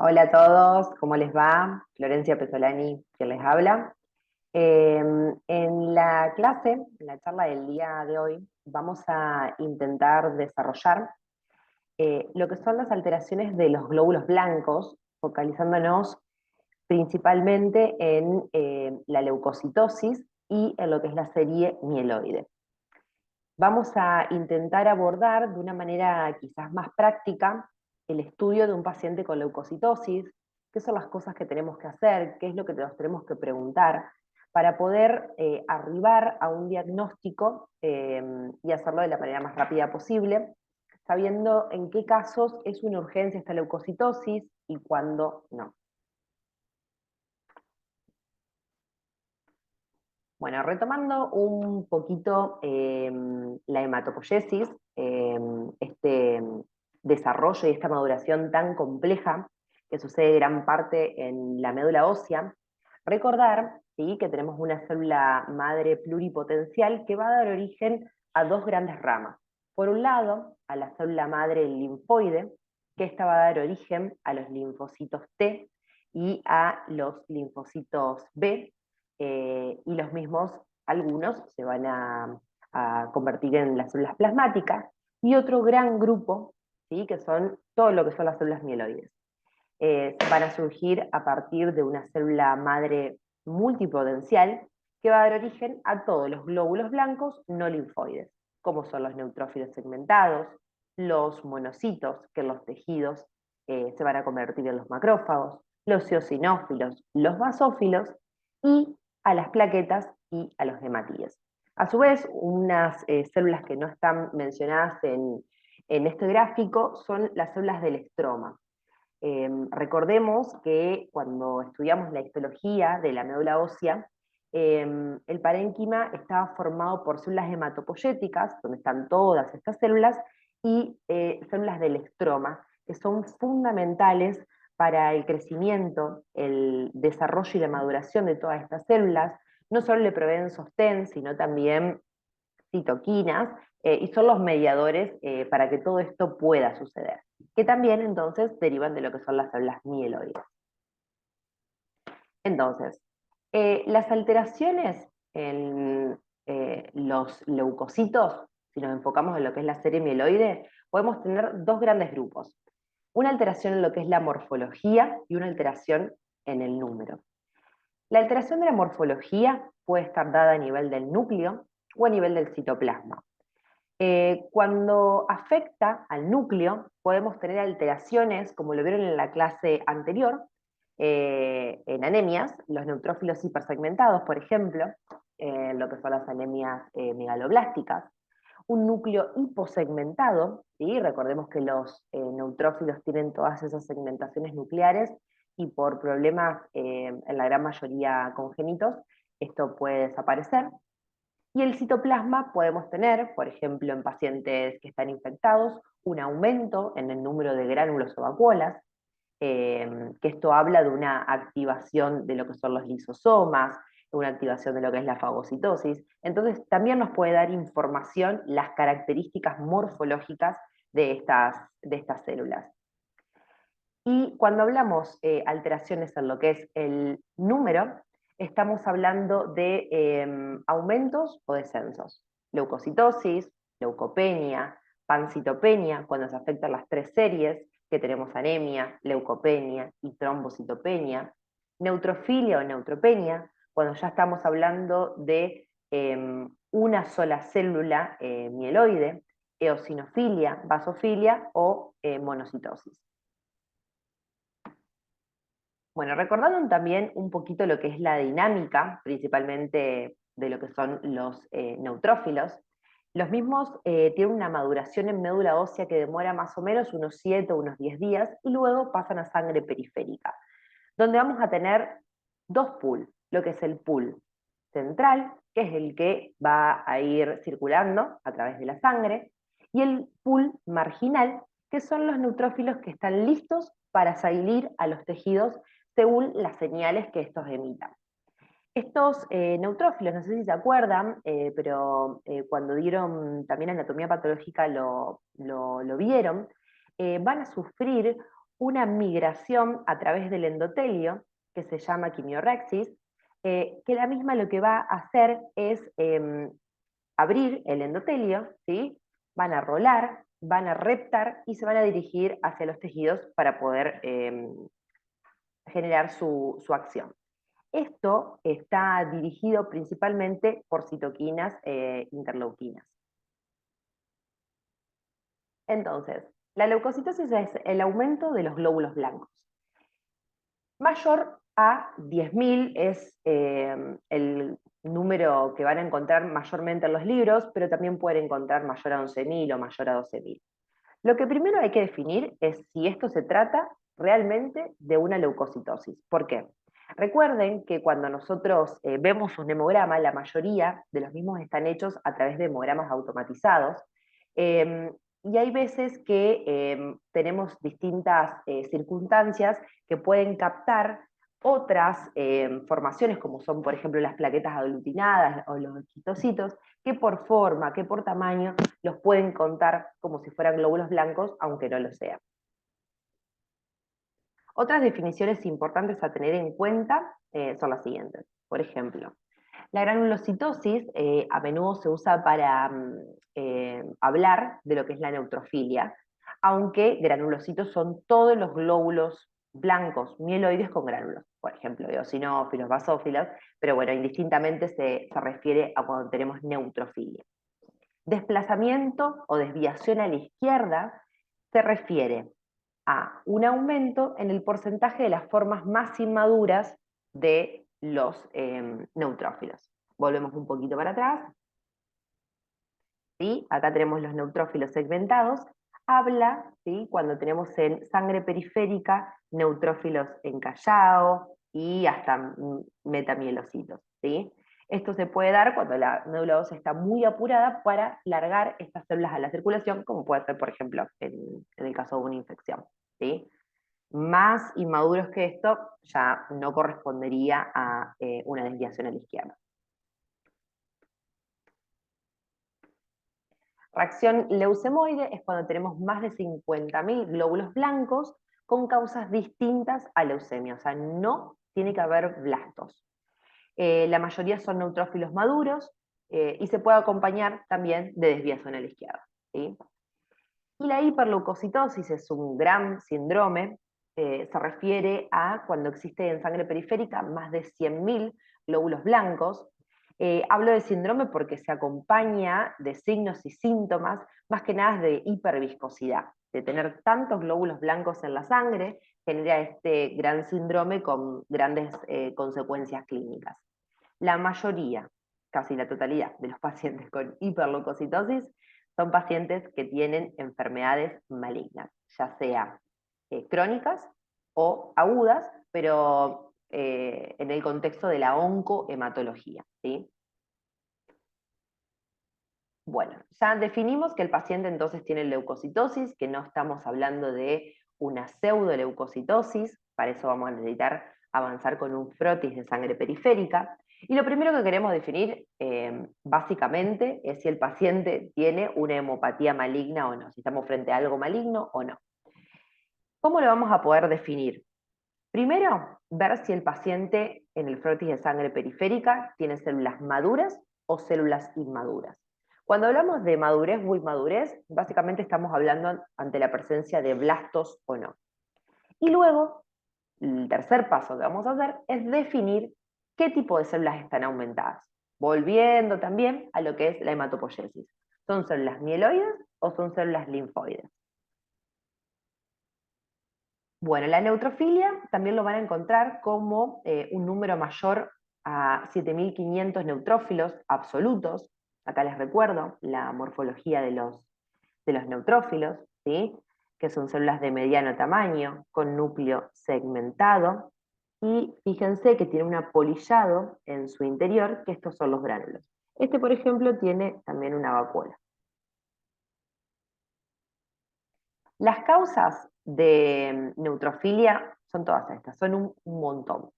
Hola a todos, ¿cómo les va? Florencia Pesolani, quien les habla. En la clase, en la charla del día de hoy, vamos a intentar desarrollar lo que son las alteraciones de los glóbulos blancos, focalizándonos principalmente en la leucocitosis y en lo que es la serie mieloide. Vamos a intentar abordar de una manera quizás más práctica el estudio de un paciente con leucocitosis, qué son las cosas que tenemos que hacer, qué es lo que nos tenemos que preguntar para poder arribar a un diagnóstico y hacerlo de la manera más rápida posible, sabiendo en qué casos es una urgencia esta leucocitosis y cuándo no. Bueno, retomando un poquito la hematopoiesis, este desarrollo y esta maduración tan compleja que sucede gran parte en la médula ósea, recordar, ¿sí?, que tenemos una célula madre pluripotencial que va a dar origen a dos grandes ramas. Por un lado, a la célula madre linfoide, que esta va a dar origen a los linfocitos T y a los linfocitos B, y los mismos, algunos, se van a convertir en las células plasmáticas, y otro gran grupo, ¿sí?, que son todo lo que son las células mieloides. Van a surgir a partir de una célula madre multipotencial que va a dar origen a todos los glóbulos blancos no linfoides, como son los neutrófilos segmentados, los monocitos, que en los tejidos se van a convertir en los macrófagos, los eosinófilos, los basófilos, y a las plaquetas y a los hematíes. A su vez, unas células que no están mencionadas en este gráfico son las células del estroma. Recordemos que cuando estudiamos la histología de la médula ósea, el parénquima estaba formado por células hematopoyéticas, donde están todas estas células, y células del estroma, que son fundamentales para el crecimiento, el desarrollo y la maduración de todas estas células. No solo le proveen sostén, sino también citoquinas, y son los mediadores para que todo esto pueda suceder, que también entonces derivan de lo que son las células mieloides. Entonces, las alteraciones en los leucocitos, si nos enfocamos en lo que es la serie mieloide, podemos tener dos grandes grupos. Una alteración en lo que es la morfología y una alteración en el número. La alteración de la morfología puede estar dada a nivel del núcleo o a nivel del citoplasma. Cuando afecta al núcleo, podemos tener alteraciones, como lo vieron en la clase anterior, en anemias, los neutrófilos hipersegmentados, por ejemplo, lo que son las anemias megaloblásticas, un núcleo hiposegmentado, ¿sí? Recordemos que los neutrófilos tienen todas esas segmentaciones nucleares y por problemas, en la gran mayoría congénitos, esto puede desaparecer. Y el citoplasma podemos tener, por ejemplo, en pacientes que están infectados, un aumento en el número de gránulos o vacuolas, que esto habla de una activación de lo que son los lisosomas, una activación de lo que es la fagocitosis. Entonces, también nos puede dar información las características morfológicas de estas células. Y cuando hablamos alteraciones en lo que es el número, estamos hablando de aumentos o descensos. Leucocitosis, leucopenia, pancitopenia, cuando se afectan las tres series, que tenemos anemia, leucopenia y trombocitopenia. Neutrofilia o neutropenia, cuando ya estamos hablando de una sola célula mieloide, eosinofilia, basofilia o monocitosis. Bueno, recordando también un poquito lo que es la dinámica, principalmente de lo que son los neutrófilos, los mismos tienen una maduración en médula ósea que demora más o menos unos 7 o unos 10 días y luego pasan a sangre periférica, donde vamos a tener dos pools, lo que es el pool central, que es el que va a ir circulando a través de la sangre, y el pool marginal, que son los neutrófilos que están listos para salir a los tejidos según las señales que estos emitan. Estos neutrófilos, no sé si se acuerdan, pero cuando dieron también anatomía patológica lo vieron, van a sufrir una migración a través del endotelio, que se llama quimiorexis, que la misma lo que va a hacer es abrir el endotelio, ¿sí? Van a rolar, van a reptar y se van a dirigir hacia los tejidos para poder generar su acción. Esto está dirigido principalmente por citoquinas interleuquinas. Entonces, la leucocitosis es el aumento de los glóbulos blancos. Mayor a 10.000 es el número que van a encontrar mayormente en los libros, pero también pueden encontrar mayor a 11.000 o mayor a 12.000. Lo que primero hay que definir es si esto se trata realmente de una leucocitosis. ¿Por qué? Recuerden que cuando nosotros vemos un hemograma, la mayoría de los mismos están hechos a través de hemogramas automatizados, eh, y hay veces que tenemos distintas circunstancias que pueden captar otras formaciones, como son, por ejemplo, las plaquetas aglutinadas o los histocitos, que por forma, que por tamaño, los pueden contar como si fueran glóbulos blancos, aunque no lo sean. Otras definiciones importantes a tener en cuenta son las siguientes. Por ejemplo, la granulocitosis a menudo se usa para hablar de lo que es la neutrofilia, aunque granulocitos son todos los glóbulos blancos mieloides con gránulos, por ejemplo, eosinófilos, basófilos, pero bueno, indistintamente se refiere a cuando tenemos neutrofilia. Desplazamiento o desviación a la izquierda se refiere a un aumento en el porcentaje de las formas más inmaduras de los neutrófilos. Volvemos un poquito para atrás. ¿Sí? Acá tenemos los neutrófilos segmentados. Habla, ¿sí? Cuando tenemos en sangre periférica neutrófilos en callao y hasta metamielocitos. ¿Sí? Esto se puede dar cuando la médula ósea está muy apurada para largar estas células a la circulación, como puede ser, por ejemplo, en el caso de una infección. ¿Sí? Más inmaduros que esto ya no correspondería a una desviación a la izquierda. Reacción leucemoide es cuando tenemos más de 50.000 glóbulos blancos con causas distintas a leucemia, o sea, no tiene que haber blastos. La mayoría son neutrófilos maduros y se puede acompañar también de desviación a la izquierda. ¿Sí? Y la hiperleucocitosis es un gran síndrome, se refiere a cuando existe en sangre periférica más de 100.000 glóbulos blancos. Hablo de síndrome porque se acompaña de signos y síntomas, más que nada de hiperviscosidad, de tener tantos glóbulos blancos en la sangre, genera este gran síndrome con grandes consecuencias clínicas. La mayoría, casi la totalidad de los pacientes con hiperleucocitosis son pacientes que tienen enfermedades malignas, ya sea crónicas o agudas, pero en el contexto de la oncohematología. ¿Sí? Bueno, ya definimos que el paciente entonces tiene leucocitosis, que no estamos hablando de una pseudoleucocitosis, para eso vamos a necesitar avanzar con un frotis de sangre periférica. Y lo primero que queremos definir, básicamente, es si el paciente tiene una hemopatía maligna o no, si estamos frente a algo maligno o no. ¿Cómo lo vamos a poder definir? Primero, ver si el paciente en el frotis de sangre periférica tiene células maduras o células inmaduras. Cuando hablamos de madurez o inmadurez, básicamente estamos hablando ante la presencia de blastos o no. Y luego, el tercer paso que vamos a hacer es definir qué tipo de células están aumentadas, volviendo también a lo que es la hematopoiesis. ¿Son células mieloides o son células linfoides? Bueno, la neutrofilia también lo van a encontrar como un número mayor a 7.500 neutrófilos absolutos. Acá les recuerdo la morfología de los neutrófilos, ¿sí? Que son células de mediano tamaño, con núcleo segmentado, y fíjense que tiene un apolillado en su interior, que estos son los gránulos. Este, por ejemplo, tiene también una vacuola. Las causas de neutrofilia son todas estas, son un montón.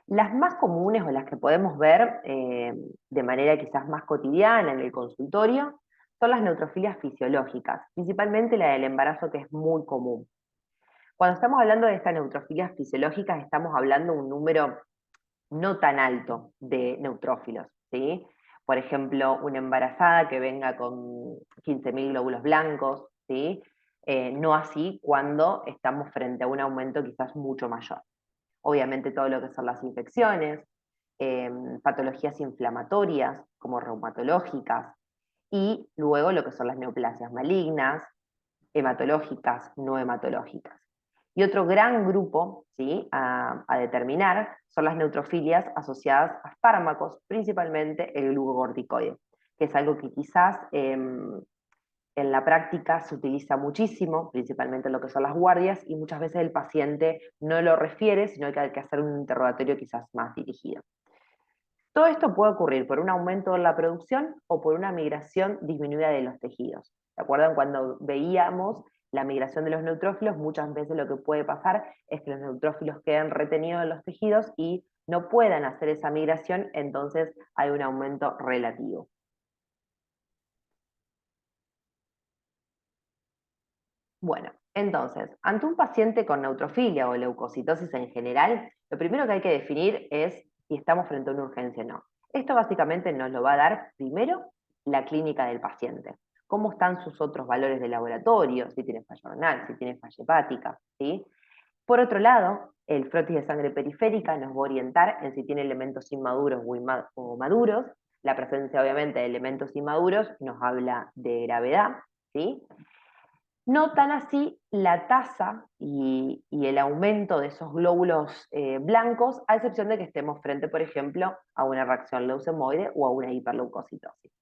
Las más comunes o las que podemos ver de manera quizás más cotidiana en el consultorio son las neutrofilias fisiológicas, principalmente la del embarazo, que es muy común. Cuando estamos hablando de estas neutrofilias fisiológicas, estamos hablando de un número no tan alto de neutrófilos, ¿sí? Por ejemplo, una embarazada que venga con 15.000 glóbulos blancos, ¿sí? No así cuando estamos frente a un aumento quizás mucho mayor. Obviamente todo lo que son las infecciones, patologías inflamatorias como reumatológicas, y luego lo que son las neoplasias malignas, hematológicas, no hematológicas. Y otro gran grupo, ¿sí?, a determinar son las neutrofilias asociadas a fármacos, principalmente el glucocorticoide, que es algo que quizás en la práctica se utiliza muchísimo, principalmente en lo que son las guardias, y muchas veces el paciente no lo refiere, sino que hay que hacer un interrogatorio quizás más dirigido. Todo esto puede ocurrir por un aumento en la producción o por una migración disminuida de los tejidos. ¿Se acuerdan cuando veíamos la migración de los neutrófilos? Muchas veces lo que puede pasar es que los neutrófilos queden retenidos en los tejidos y no puedan hacer esa migración, entonces hay un aumento relativo. Bueno, entonces, ante un paciente con neutrofilia o leucocitosis en general, lo primero que hay que definir es si estamos frente a una urgencia o no. Esto básicamente nos lo va a dar primero la clínica del paciente. Cómo están sus otros valores de laboratorio, si tiene falla renal, si tiene falla hepática, ¿sí? Por otro lado, el frotis de sangre periférica nos va a orientar en si tiene elementos inmaduros o maduros. La presencia, obviamente, de elementos inmaduros nos habla de gravedad, ¿sí? No tan así la tasa y el aumento de esos glóbulos blancos, a excepción de que estemos frente, por ejemplo, a una reacción leucemoide o a una hiperleucocitosis.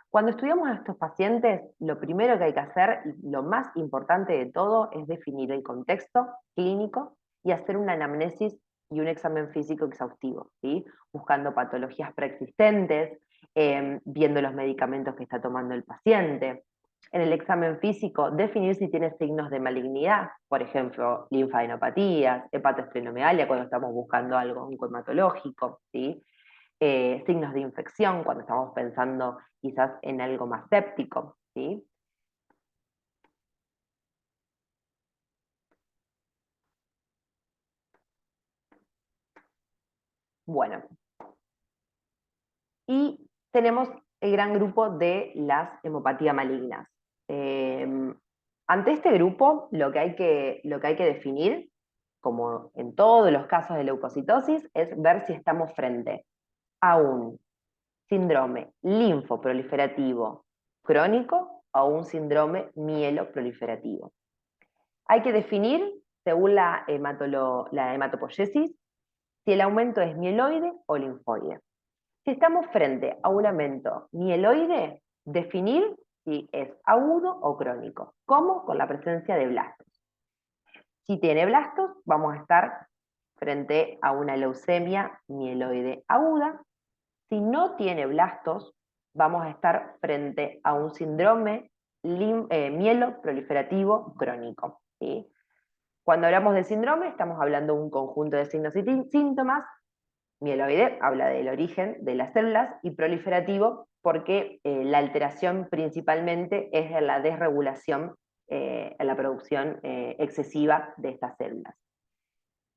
Cuando estudiamos a estos pacientes, lo primero que hay que hacer, y lo más importante de todo, es definir el contexto clínico y hacer una anamnesis y un examen físico exhaustivo, ¿sí? Buscando patologías preexistentes, viendo los medicamentos que está tomando el paciente. En el examen físico, definir si tiene signos de malignidad, por ejemplo, linfadenopatías, hepatoesplenomegalia cuando estamos buscando algo oncohematológico, ¿sí? Signos de infección cuando estamos pensando quizás en algo más séptico, ¿sí? Bueno, y tenemos el gran grupo de las hemopatías malignas. Eh, Ante este grupo, lo que hay que definir, como en todos los casos de leucocitosis, es ver si estamos frente a un síndrome linfoproliferativo crónico o un síndrome mieloproliferativo. Hay que definir, según la hematopoiesis, si el aumento es mieloide o linfoide. Si estamos frente a un aumento mieloide, definir si es agudo o crónico. ¿Cómo? Con la presencia de blastos. Si tiene blastos, vamos a estar frente a una leucemia mieloide aguda. Si no tiene blastos, vamos a estar frente a un síndrome mieloproliferativo crónico, ¿sí? Cuando hablamos de síndrome, estamos hablando de un conjunto de signos y síntomas. Mieloide habla del origen de las células y proliferativo porque la alteración principalmente es en la desregulación, en la producción excesiva de estas células.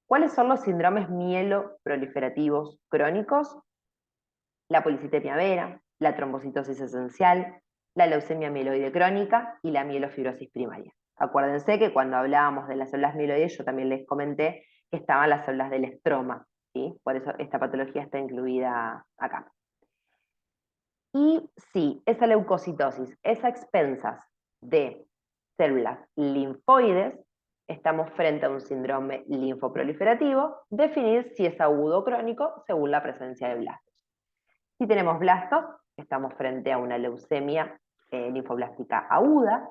¿Cuáles son los síndromes mieloproliferativos crónicos? La policitemia vera, la trombocitosis esencial, la leucemia mieloide crónica y la mielofibrosis primaria. Acuérdense que cuando hablábamos de las células mieloides, yo también les comenté que estaban las células del estroma, ¿sí? Por eso esta patología está incluida acá. Y sí, esa leucocitosis es a expensas de células linfoides, estamos frente a un síndrome linfoproliferativo, definir si es agudo o crónico según la presencia de blastos. Si tenemos blastos, estamos frente a una leucemia linfoblástica aguda,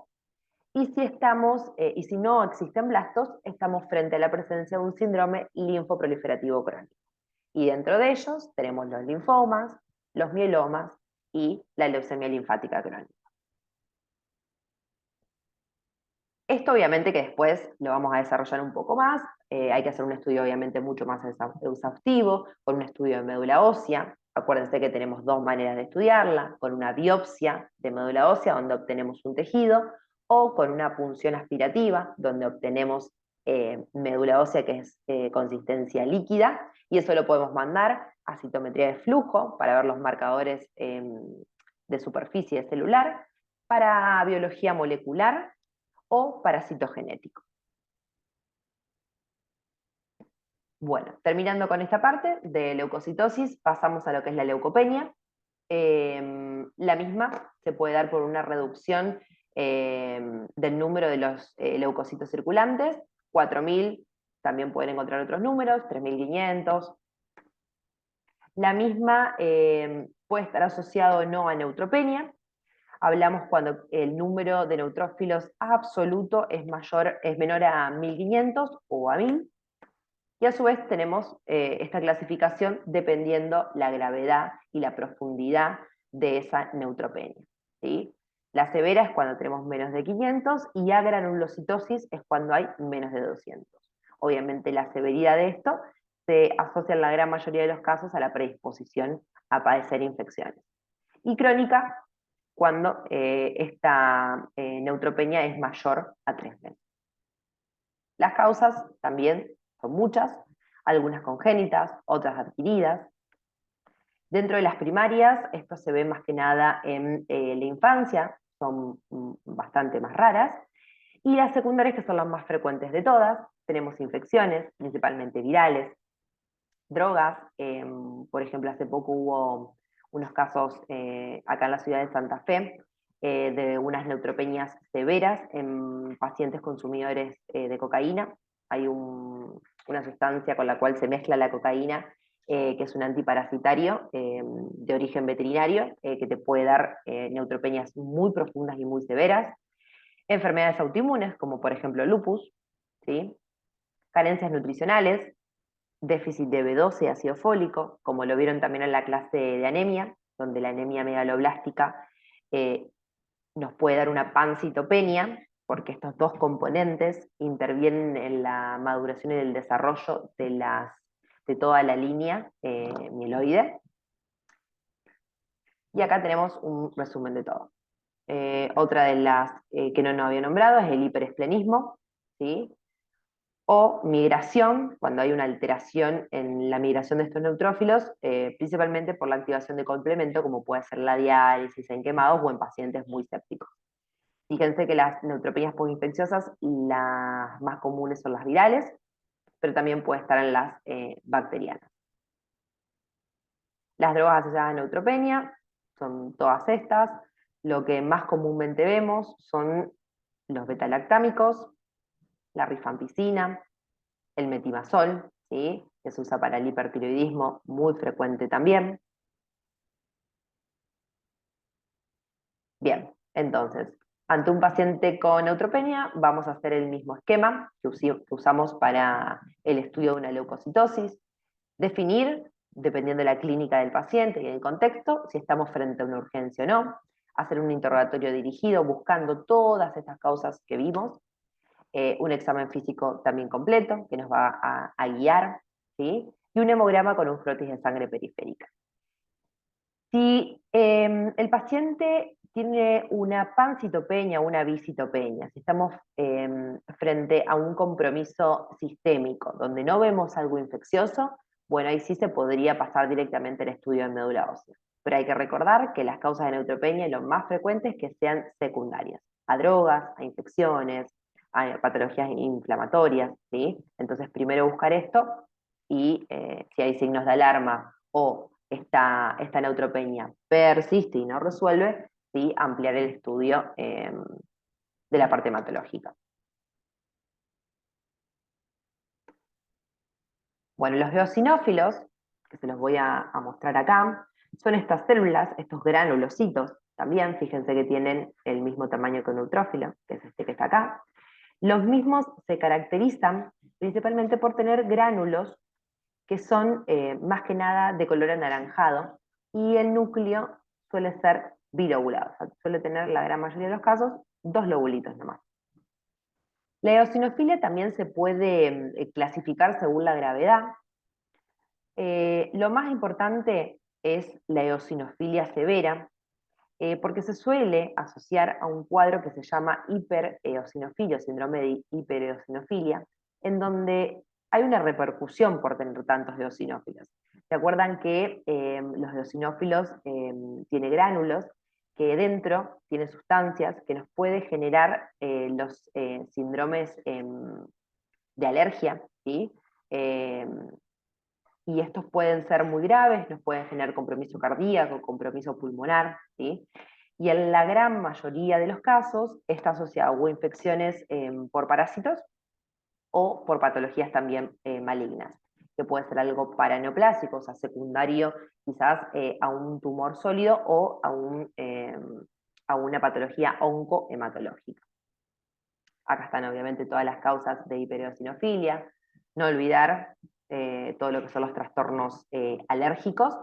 y si no existen blastos, estamos frente a la presencia de un síndrome linfoproliferativo crónico. Y dentro de ellos tenemos los linfomas, los mielomas y la leucemia linfática crónica. Esto obviamente que después lo vamos a desarrollar un poco más, hay que hacer un estudio obviamente mucho más exhaustivo, con un estudio de médula ósea. Acuérdense que tenemos dos maneras de estudiarla, con una biopsia de médula ósea donde obtenemos un tejido, o con una punción aspirativa, donde obtenemos médula ósea que es consistencia líquida, y eso lo podemos mandar a citometría de flujo para ver los marcadores de superficie celular, para biología molecular o para citogenético. Bueno, terminando con esta parte de leucocitosis, pasamos a lo que es la leucopenia. La misma se puede dar por una reducción del número de los leucocitos circulantes, 4.000, también pueden encontrar otros números, 3.500. La misma puede estar asociado o no a neutropenia. Hablamos cuando el número de neutrófilos absoluto es menor a 1.500 o a 1.000. Y a su vez tenemos esta clasificación dependiendo la gravedad y la profundidad de esa neutropenia, ¿sí? La severa es cuando tenemos menos de 500 y agranulocitosis es cuando hay menos de 200. Obviamente la severidad de esto se asocia en la gran mayoría de los casos a la predisposición a padecer infecciones. Y crónica cuando esta neutropenia es mayor a 3 meses. Las causas también son muchas, algunas congénitas, otras adquiridas. Dentro de las primarias, esto se ve más que nada en la infancia, son bastante más raras, y las secundarias, que son las más frecuentes de todas, tenemos infecciones, principalmente virales, drogas, por ejemplo, hace poco hubo unos casos acá en la ciudad de Santa Fe, de unas neutropenias severas en pacientes consumidores de cocaína. Hay una sustancia con la cual se mezcla la cocaína, que es un antiparasitario de origen veterinario, que te puede dar neutropenias muy profundas y muy severas. Enfermedades autoinmunes, como por ejemplo lupus, ¿sí? Carencias nutricionales, déficit de B12 y ácido fólico, como lo vieron también en la clase de anemia, donde la anemia megaloblástica nos puede dar una pancitopenia, porque estos dos componentes intervienen en la maduración y el desarrollo de toda la línea mieloide. Y acá tenemos un resumen de todo. Otra de las que no nos había nombrado es el hiperesplenismo, ¿sí? O migración, cuando hay una alteración en la migración de estos neutrófilos, principalmente por la activación de complemento, como puede ser la diálisis en quemados o en pacientes muy sépticos. Fíjense que las neutropenias postinfecciosas, las más comunes son las virales, pero también puede estar en las bacterianas. Las drogas asociadas a neutropenia son todas estas. Lo que más comúnmente vemos son los betalactámicos, la rifampicina, el metimazol, ¿sí? Que se usa para el hipertiroidismo, muy frecuente también. Bien, entonces, ante un paciente con neutropenia, vamos a hacer el mismo esquema que usamos para el estudio de una leucocitosis. Definir, dependiendo de la clínica del paciente y el contexto, si estamos frente a una urgencia o no. Hacer un interrogatorio dirigido buscando todas estas causas que vimos. Un examen físico también completo que nos va a guiar, ¿sí? Y un hemograma con un frotis de sangre periférica. Si el paciente tiene una pancitopenia o una visitopenia, si estamos frente a un compromiso sistémico donde no vemos algo infeccioso, bueno, ahí sí se podría pasar directamente al estudio de médula ósea. Pero hay que recordar que las causas de neutropenia lo más frecuente es que sean secundarias, a drogas, a infecciones, a patologías inflamatorias, ¿sí? Entonces primero buscar esto y si hay signos de alarma o esta neutropenia persiste y no resuelve, ¿sí? Ampliar el estudio de la parte hematológica. Bueno, los eosinófilos, que se los voy a mostrar acá, son estas células, estos granulocitos, también fíjense que tienen el mismo tamaño que un neutrófilo, que es este que está acá. Los mismos se caracterizan principalmente por tener gránulos que son más que nada de color anaranjado, y el núcleo suele ser bilobulado, o sea, suele tener la gran mayoría de los casos 2 lobulitos nomás. La eosinofilia también se puede clasificar según la gravedad. Lo más importante es la eosinofilia severa, porque se suele asociar a un cuadro que se llama hipereosinofilia, síndrome de hipereosinofilia, en donde hay una repercusión por tener tantos eosinófilos. ¿Se acuerdan que los eosinófilos tienen gránulos que dentro tiene sustancias que nos puede generar los síndromes de alergia, ¿sí? Eh, y estos pueden ser muy graves, nos pueden generar compromiso cardíaco, compromiso pulmonar, ¿sí? Y en la gran mayoría de los casos está asociado a infecciones por parásitos o por patologías también malignas, que puede ser algo paraneoplásico, o sea, secundario quizás a un tumor sólido o a una patología oncohematológica. Acá están obviamente todas las causas de hipereosinofilia, no olvidar todo lo que son los trastornos alérgicos,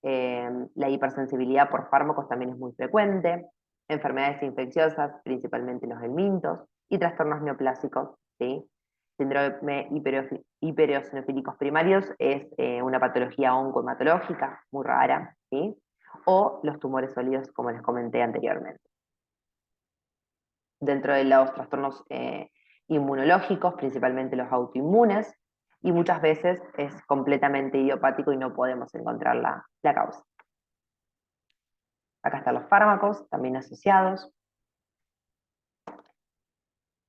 la hipersensibilidad por fármacos también es muy frecuente, enfermedades infecciosas, principalmente los helmintos, y trastornos neoplásicos, ¿sí? Síndrome hipereosinofílicos primarios es una patología oncohematológica muy rara, ¿sí? O los tumores sólidos, como les comenté anteriormente. Dentro de los trastornos inmunológicos, principalmente los autoinmunes, y muchas veces es completamente idiopático y no podemos encontrar la causa. Acá están los fármacos, también asociados.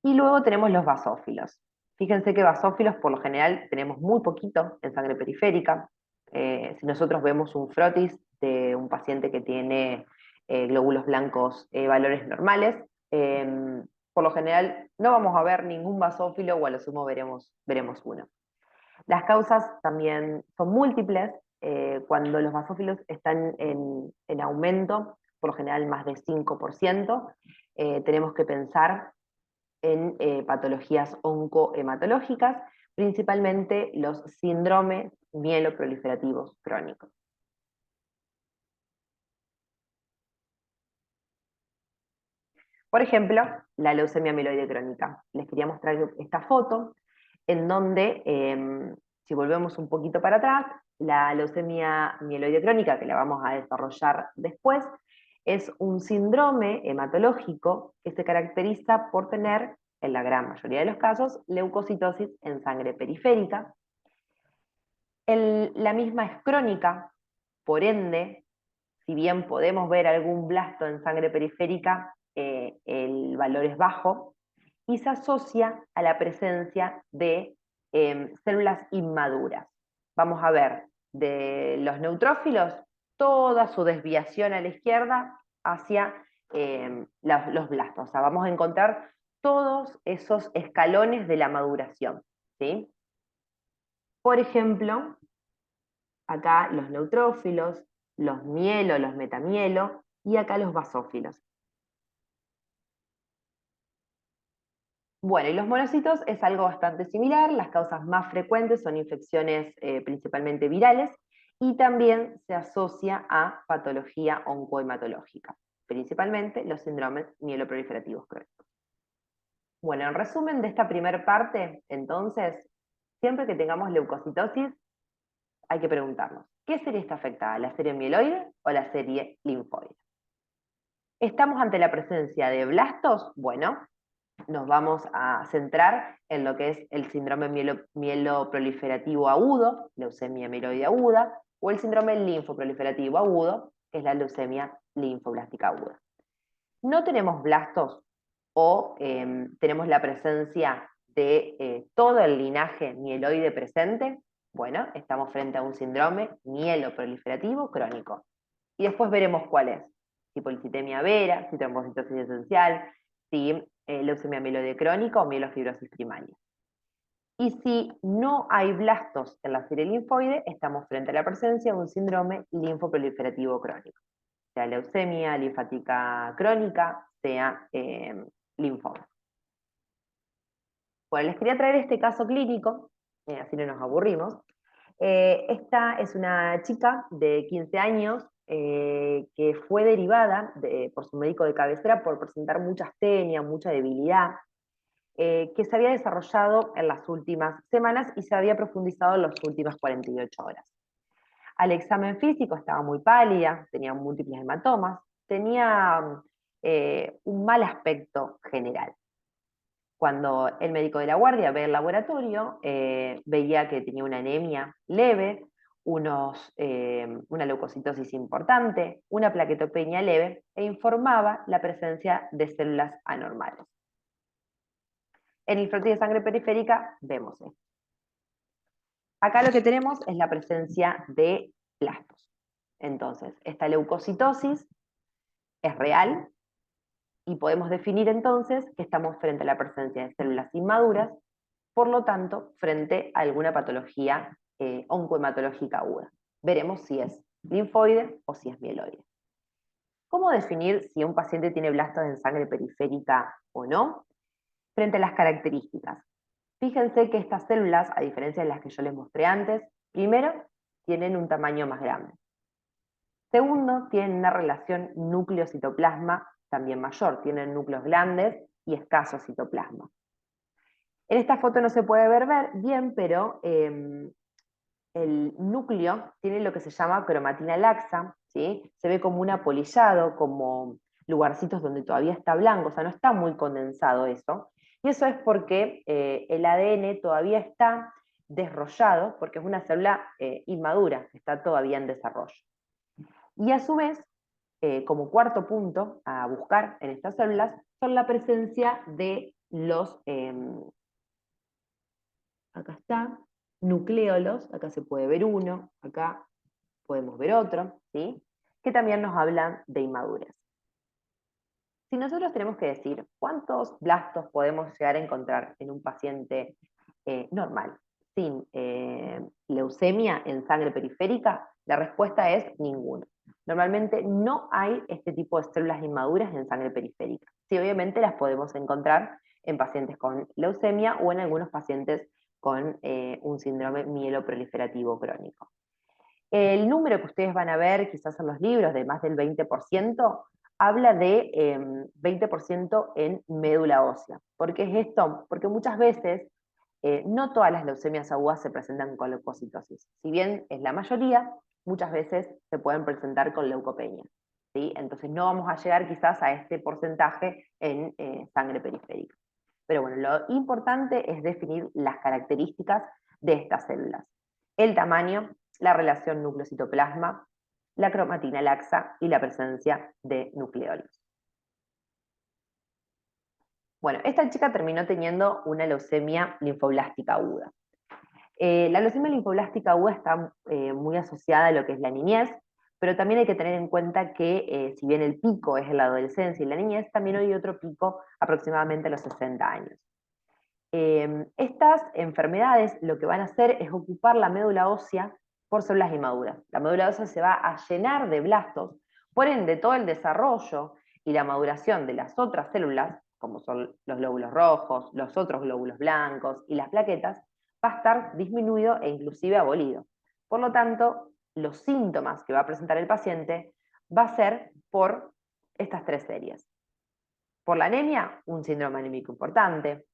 Y luego tenemos los basófilos. Fíjense que basófilos por lo general tenemos muy poquito en sangre periférica. Si nosotros vemos un frotis de un paciente que tiene glóbulos blancos valores normales, por lo general no vamos a ver ningún basófilo o a lo sumo veremos uno. Las causas también son múltiples. Cuando los basófilos están en aumento, por lo general más de 5%, tenemos que pensar en patologías oncohematológicas, principalmente los síndromes mieloproliferativos crónicos. Por ejemplo, la leucemia mieloide crónica. Les quería mostrar esta foto en donde, si volvemos un poquito para atrás, la leucemia mieloide crónica, que la vamos a desarrollar después, es un síndrome hematológico que se caracteriza por tener, en la gran mayoría de los casos, leucocitosis en sangre periférica. La misma es crónica, por ende, si bien podemos ver algún blasto en sangre periférica, el valor es bajo, y se asocia a la presencia de células inmaduras. Vamos a ver de los neutrófilos toda su desviación a la izquierda hacia los blastos. O sea, vamos a encontrar todos esos escalones de la maduración, ¿sí? Por ejemplo, acá los neutrófilos, los mielo, los metamielo, y acá los basófilos. Bueno, y los monocitos es algo bastante similar, las causas más frecuentes son infecciones principalmente virales, y también se asocia a patología oncohematológica, principalmente los síndromes mieloproliferativos crónicos. Bueno, en resumen de esta primera parte, entonces, siempre que tengamos leucocitosis, hay que preguntarnos, ¿qué serie está afectada? ¿La serie mieloide o la serie linfoide? ¿Estamos ante la presencia de blastos? Bueno, nos vamos a centrar en lo que es el síndrome mieloproliferativo agudo, leucemia mieloide aguda, o el síndrome linfoproliferativo agudo, que es la leucemia linfoblástica aguda. No tenemos blastos o tenemos la presencia de todo el linaje mieloide presente, bueno, estamos frente a un síndrome mieloproliferativo crónico. Y después veremos cuál es. Si policitemia vera, si trombocitosis esencial, si leucemia mieloide crónica o mielofibrosis primaria. Y si no hay blastos en la serie linfoide, estamos frente a la presencia de un síndrome linfoproliferativo crónico, sea leucemia linfática crónica, sea linfoma. Bueno, les quería traer este caso clínico, así no nos aburrimos. Esta es una chica de 15 años que fue derivada por su médico de cabecera por presentar mucha astenia, mucha debilidad, que se había desarrollado en las últimas semanas y se había profundizado en las últimas 48 horas. Al examen físico estaba muy pálida, tenía múltiples hematomas, tenía un mal aspecto general. Cuando el médico de la guardia ve el laboratorio, veía que tenía una anemia leve, una leucocitosis importante, una plaquetopenia leve, e informaba la presencia de células anormales. En el frotis de sangre periférica vemos esto. Acá lo que tenemos es la presencia de blastos. Entonces, esta leucocitosis es real y podemos definir entonces que estamos frente a la presencia de células inmaduras, por lo tanto, frente a alguna patología oncohematológica aguda. Veremos si es linfoide o si es mieloide. ¿Cómo definir si un paciente tiene blastos en sangre periférica o no? Frente a las características. Fíjense que estas células, a diferencia de las que yo les mostré antes, primero, tienen un tamaño más grande. Segundo, tienen una relación núcleo-citoplasma también mayor, tienen núcleos grandes y escaso citoplasma. En esta foto no se puede ver bien, pero el núcleo tiene lo que se llama cromatina laxa, ¿sí? Se ve como un apolillado, como lugarcitos donde todavía está blanco, o sea, no está muy condensado eso. Y eso es porque el ADN todavía está desarrollado, porque es una célula inmadura, está todavía en desarrollo. Y a su vez, como cuarto punto a buscar en estas células, son la presencia de los, acá está, nucleolos, acá se puede ver uno, acá podemos ver otro, ¿sí? Que también nos hablan de inmadurez. Si nosotros tenemos que decir cuántos blastos podemos llegar a encontrar en un paciente normal, sin leucemia en sangre periférica, la respuesta es ninguno. Normalmente no hay este tipo de células inmaduras en sangre periférica. Sí, obviamente las podemos encontrar en pacientes con leucemia o en algunos pacientes con un síndrome mieloproliferativo crónico. El número que ustedes van a ver quizás en los libros de más del 20%, habla de 20% en médula ósea. ¿Por qué es esto? Porque muchas veces no todas las leucemias agudas se presentan con leucocitosis. Si bien es la mayoría, muchas veces se pueden presentar con leucopenia, ¿sí? Entonces no vamos a llegar quizás a este porcentaje en sangre periférica. Pero bueno, lo importante es definir las características de estas células. El tamaño, la relación núcleo-citoplasma, la cromatina laxa y la presencia de nucleolos. Bueno, esta chica terminó teniendo una leucemia linfoblástica aguda. La leucemia linfoblástica aguda está muy asociada a lo que es la niñez, pero también hay que tener en cuenta que si bien el pico es en la adolescencia y la niñez, también hay otro pico aproximadamente a los 60 años. Estas enfermedades lo que van a hacer es ocupar la médula ósea por células inmaduras. La médula ósea se va a llenar de blastos, por ende todo el desarrollo y la maduración de las otras células, como son los glóbulos rojos, los otros glóbulos blancos y las plaquetas, va a estar disminuido e inclusive abolido. Por lo tanto, los síntomas que va a presentar el paciente va a ser por estas tres series. Por la anemia, un síndrome anémico importante.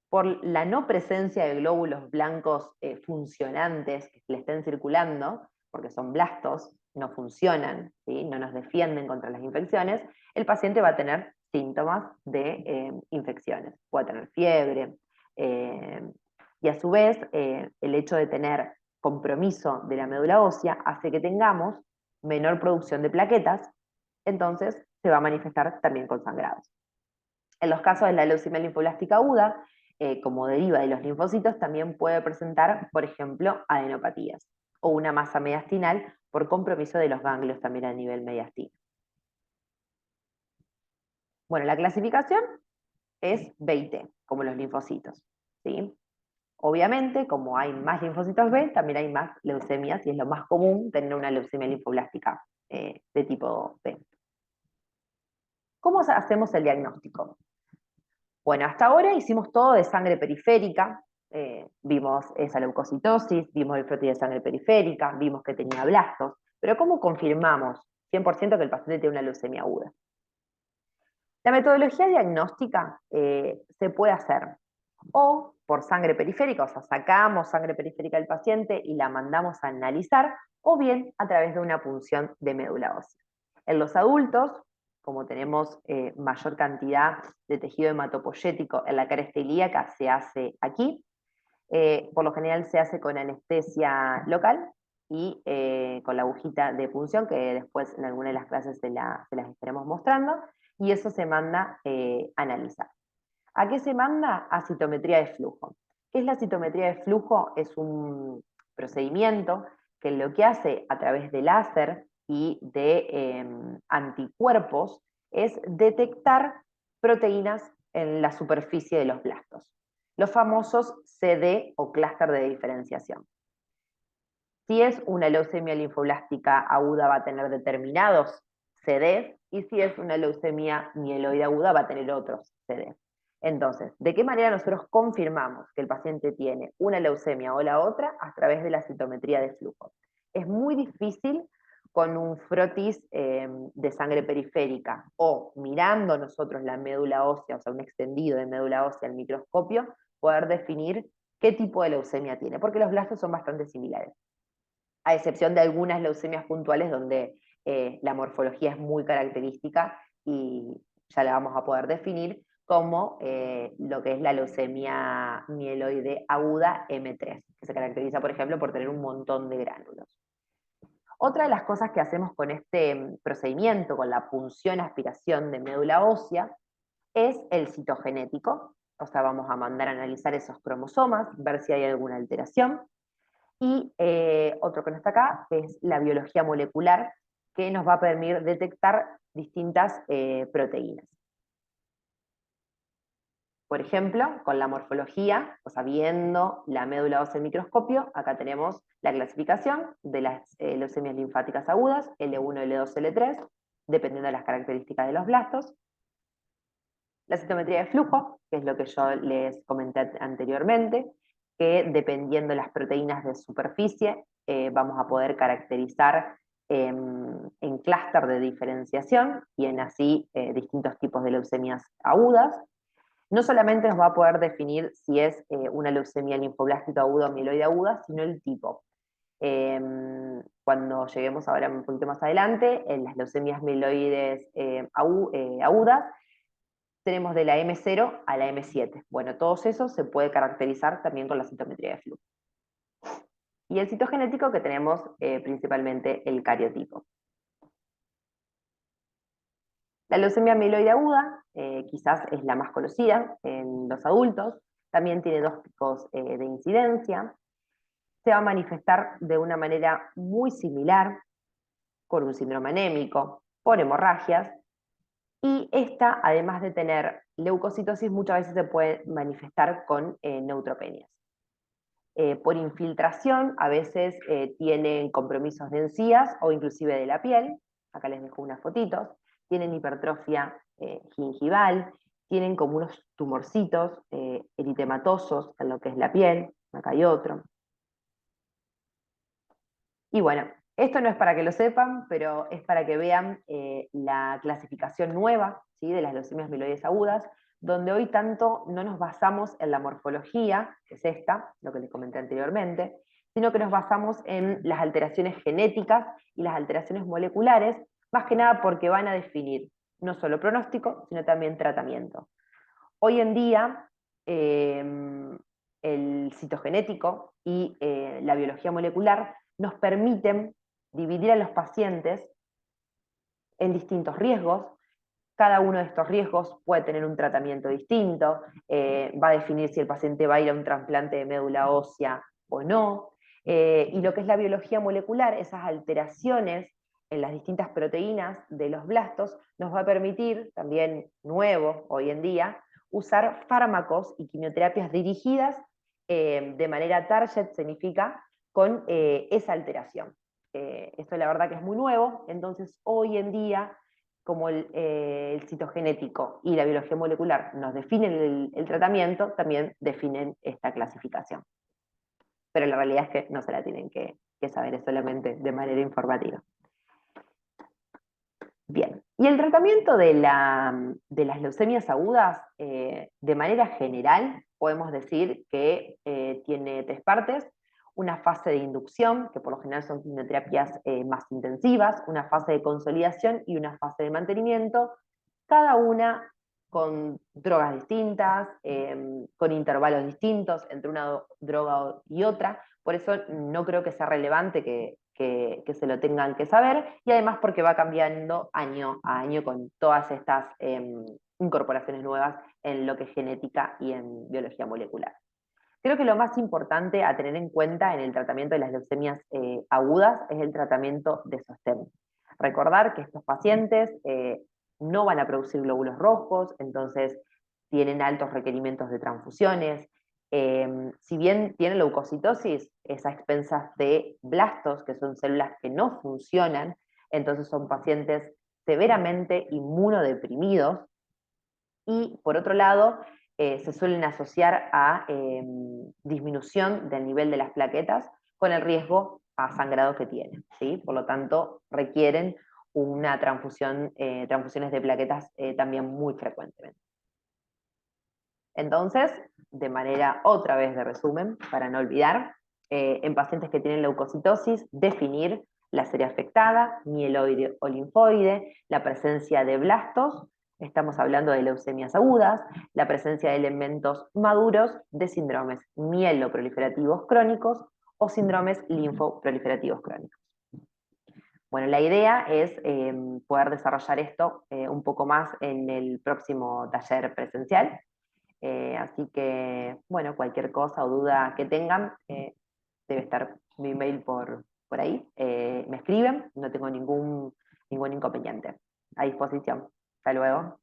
Por la no presencia de glóbulos blancos funcionantes que le estén circulando, porque son blastos, no funcionan, ¿sí? No nos defienden contra las infecciones, el paciente va a tener síntomas de infecciones. Puede tener fiebre, y a su vez el hecho de tener compromiso de la médula ósea hace que tengamos menor producción de plaquetas, entonces se va a manifestar también con sangrados. En los casos de la leucemia linfoblástica aguda, como deriva de los linfocitos, también puede presentar, por ejemplo, adenopatías o una masa mediastinal por compromiso de los ganglios también a nivel mediastino. Bueno, la clasificación es B-T, como los linfocitos, ¿sí? Obviamente, como hay más linfocitos B, también hay más leucemias y es lo más común tener una leucemia linfoblástica de tipo B. ¿Cómo hacemos el diagnóstico? Bueno, hasta ahora hicimos todo de sangre periférica, vimos esa leucocitosis, vimos el frotis de sangre periférica, vimos que tenía blastos, pero ¿cómo confirmamos 100% que el paciente tiene una leucemia aguda? La metodología diagnóstica se puede hacer o por sangre periférica, o sea, sacamos sangre periférica del paciente y la mandamos a analizar, o bien a través de una punción de médula ósea. En los adultos, como tenemos mayor cantidad de tejido hematopoyético en la cara ilíaca, se hace aquí. Por lo general se hace con anestesia local y con la agujita de punción, que después en alguna de las clases se las estaremos mostrando, y eso se manda a analizar. ¿A qué se manda? A citometría de flujo. ¿Qué es la citometría de flujo? Es un procedimiento que lo que hace a través de láser y de anticuerpos es detectar proteínas en la superficie de los blastos, los famosos CD o clúster de diferenciación. Si es una leucemia linfoblástica aguda va a tener determinados CDs, y si es una leucemia mieloide aguda va a tener otros CDs. Entonces, ¿de qué manera nosotros confirmamos que el paciente tiene una leucemia o la otra? A través de la citometría de flujo. Es muy difícil con un frotis de sangre periférica o mirando nosotros la médula ósea, o sea, un extendido de médula ósea al microscopio, poder definir qué tipo de leucemia tiene, porque los blastos son bastante similares, a excepción de algunas leucemias puntuales donde la morfología es muy característica y ya la vamos a poder definir como lo que es la leucemia mieloide aguda M3, que se caracteriza, por ejemplo, por tener un montón de gránulos. Otra de las cosas que hacemos con este procedimiento, con la punción aspiración de médula ósea, es el citogenético, o sea, vamos a mandar a analizar esos cromosomas, ver si hay alguna alteración. Y otro que no está acá es la biología molecular, que nos va a permitir detectar distintas proteínas. Por ejemplo, con la morfología, o sea, viendo la médula ósea en microscopio, acá tenemos la clasificación de las leucemias linfáticas agudas, L1, L2, L3, dependiendo de las características de los blastos. La citometría de flujo, que es lo que yo les comenté anteriormente, que dependiendo de las proteínas de superficie, vamos a poder caracterizar en clúster de diferenciación y en así distintos tipos de leucemias agudas. No solamente nos va a poder definir si es una leucemia linfoblástica aguda o mieloide aguda, sino el tipo. Cuando lleguemos ahora un poquito más adelante, en las leucemias mieloides agudas, tenemos de la M0 a la M7. Bueno, todos esos se puede caracterizar también con la citometría de flujo. Y el citogenético, que tenemos principalmente el cariotipo. La leucemia mieloide aguda, quizás es la más conocida en los adultos, también tiene dos picos de incidencia. Se va a manifestar de una manera muy similar, con un síndrome anémico, por hemorragias, y esta, además de tener leucocitosis, muchas veces se puede manifestar con neutropenias. Por infiltración, a veces tienen compromisos de encías o inclusive de la piel, acá les dejo unas fotitos, tienen hipertrofia gingival, tienen como unos tumorcitos eritematosos en lo que es la piel, acá hay otro. Y bueno, esto no es para que lo sepan, pero es para que vean la clasificación nueva, ¿sí?, de las leucemias mieloides agudas, donde hoy tanto no nos basamos en la morfología, que es esta, lo que les comenté anteriormente, sino que nos basamos en las alteraciones genéticas y las alteraciones moleculares, más que nada porque van a definir no solo pronóstico, sino también tratamiento. Hoy en día, el citogenético y la biología molecular nos permiten dividir a los pacientes en distintos riesgos. Cada uno de estos riesgos puede tener un tratamiento distinto, va a definir si el paciente va a ir a un trasplante de médula ósea o no. Y lo que es la biología molecular, esas alteraciones en las distintas proteínas de los blastos, nos va a permitir, también nuevo hoy en día, usar fármacos y quimioterapias dirigidas de manera target, significa, con esa alteración. Esto la verdad que es muy nuevo, entonces hoy en día, como el citogenético y la biología molecular nos definen el tratamiento, también definen esta clasificación. Pero la realidad es que no se la tienen que saber, es solamente de manera informativa. Bien, y el tratamiento de las leucemias agudas, de manera general, podemos decir que tiene tres partes. una fase de inducción, que por lo general son quimioterapias más intensivas, una fase de consolidación y una fase de mantenimiento, cada una con drogas distintas, con intervalos distintos entre una droga y otra. Por eso no creo que sea relevante que se lo tengan que saber, y además porque va cambiando año a año con todas estas incorporaciones nuevas en lo que es genética y en biología molecular. Creo que lo más importante a tener en cuenta en el tratamiento de las leucemias agudas es el tratamiento de sostén. Recordar que estos pacientes no van a producir glóbulos rojos, entonces tienen altos requerimientos de transfusiones. Si bien tienen leucocitosis, es a expensas de blastos, que son células que no funcionan, entonces son pacientes severamente inmunodeprimidos. Y por otro lado, se suelen asociar a disminución del nivel de las plaquetas con el riesgo a sangrado que tienen, ¿sí? Por lo tanto, requieren una transfusión, transfusiones de plaquetas también muy frecuentemente. Entonces, de manera otra vez de resumen, para no olvidar, en pacientes que tienen leucocitosis, definir la serie afectada, mieloide o linfoide, la presencia de blastos, estamos hablando de leucemias agudas, la presencia de elementos maduros de síndromes mieloproliferativos crónicos o síndromes linfoproliferativos crónicos. Bueno, la idea es poder desarrollar esto un poco más en el próximo taller presencial. Así que, bueno, cualquier cosa o duda que tengan, debe estar mi mail por ahí. Me escriben, no tengo ningún inconveniente. A disposición. Hasta luego.